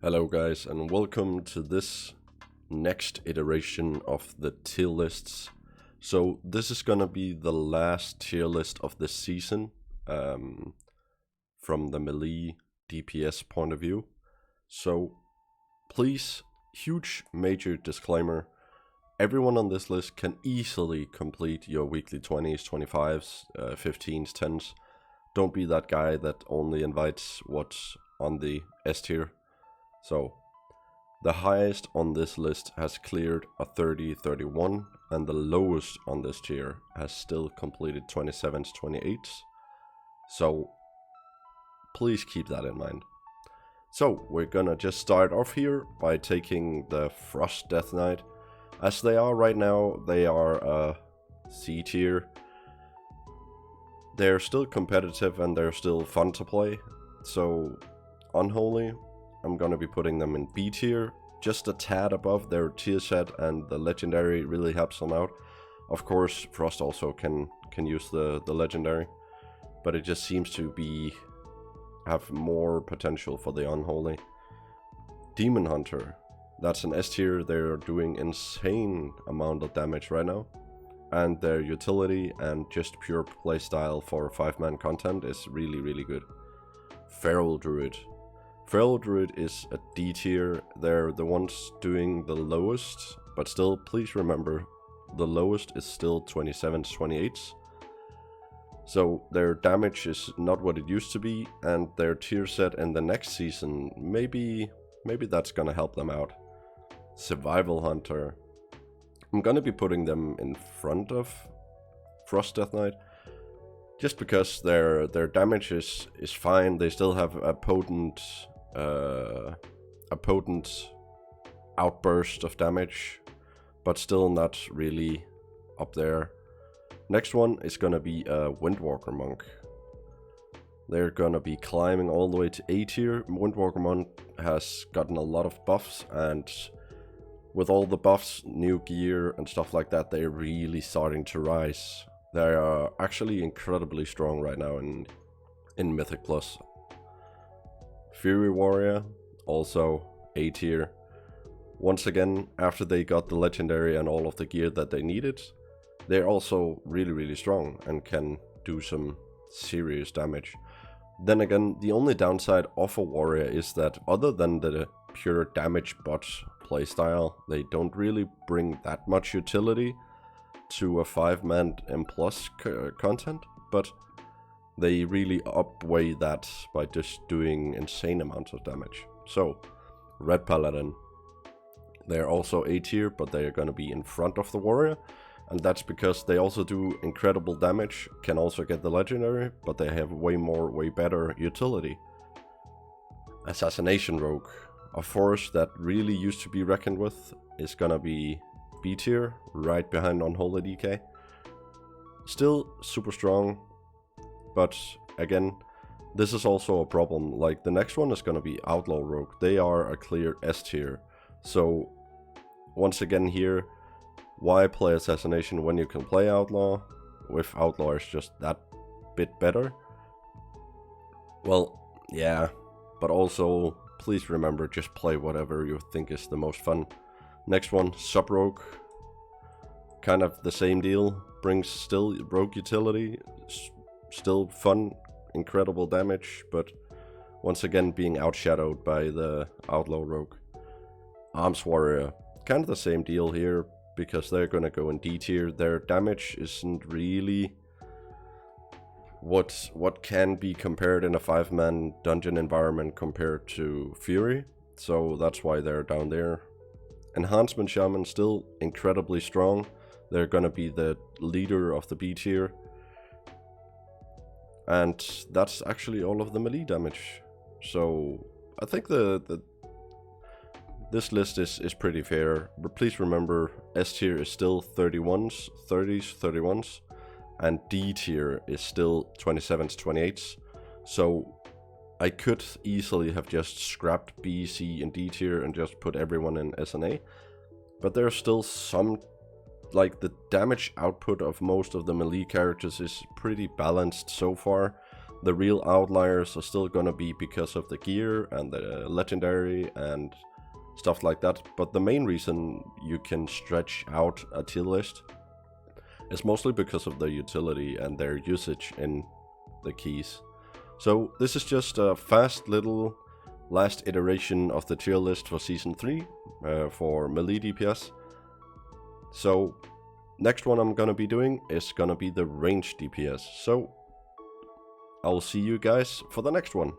Hello guys, and welcome to this next iteration of the tier lists. So this is gonna be the last tier list of this season from the melee DPS point of view. So please, huge major disclaimer, everyone on this list can easily complete your weekly 20s, 25s, 15s, 10s. Don't be that guy that only invites what's on the S tier. So, the highest on this list has cleared a 30-31, and the lowest on this tier has still completed 27s, 28s. So, please keep that in mind. So, we're gonna just start off here by taking the Frost Death Knight. As they are right now, they are a C tier. They're still competitive and they're still fun to play. So, Unholy, I'm gonna be putting them in B tier, just a tad above their tier set, and the legendary really helps them out. Of course, Frost also can use the legendary, but it just seems to have more potential for the Unholy. Demon Hunter, that's an S tier. They're doing insane amount of damage right now, and their utility and just pure playstyle for 5-man content is really good. Feral Druid. Feral Druid is a D tier. They're the ones doing the lowest, but still, please remember, the lowest is still 27s, 28s. So their damage is not what it used to be, and their tier set in the next season, maybe that's gonna help them out. Survival Hunter. I'm gonna be putting them in front of Frost Death Knight, just because their damage is fine. They still have a potent outburst of damage, but still not really up there. Next one is gonna be a Windwalker Monk. They're gonna be climbing all the way to A tier. Windwalker Monk has gotten a lot of buffs, and with all the buffs, new gear and stuff like that, they're really starting to rise. They are actually incredibly strong right now in Mythic Plus. Fury Warrior, also A tier. Once again, after they got the legendary and all of the gear that they needed, they're also really strong and can do some serious damage. Then again, the only downside of a warrior is that other than the pure damage bot playstyle, they don't really bring that much utility to a 5-man M+ content, but they really outweigh that by just doing insane amounts of damage. So, Red Paladin, they're also A tier, but they are going to be in front of the warrior, and that's because they also do incredible damage, can also get the legendary, but they have way better utility. Assassination Rogue, a force that really used to be reckoned with, is gonna be B tier, right behind Unholy DK. Still super strong, but again, this is also a problem. Like, the next one is gonna be Outlaw Rogue. They are a clear S tier. So once again here, why play Assassination when you can play Outlaw? If Outlaw is just that bit better? Well, yeah, but also please remember, just play whatever you think is the most fun. Next one, Sub Rogue. Kind of the same deal. Brings still rogue utility, still fun, incredible damage, but once again being outshadowed by the Outlaw Rogue. Arms Warrior, kind of the same deal here, because they're gonna go in D tier. Their damage isn't really what can be compared in a 5-man dungeon environment compared to Fury, so that's why they're down there. Enhancement Shaman, still incredibly strong. They're gonna be the leader of the B tier. And that's actually all of the melee damage. So I think this list is pretty fair. But please remember, S tier is still 31s, 30s, 31s, and D tier is still 27s, 28s. So I could easily have just scrapped B, C, and D tier and just put everyone in S and A. But there's still some, like, the damage output of most of the melee characters is pretty balanced so far. The real outliers are still gonna be because of the gear and the legendary and stuff like that, but the main reason you can stretch out a tier list is mostly because of their utility and their usage in the keys. So this is just a fast little last iteration of the tier list for Season 3 for melee DPS. So next one I'm gonna be doing is gonna be the range DPS. So I'll see you guys for the next one.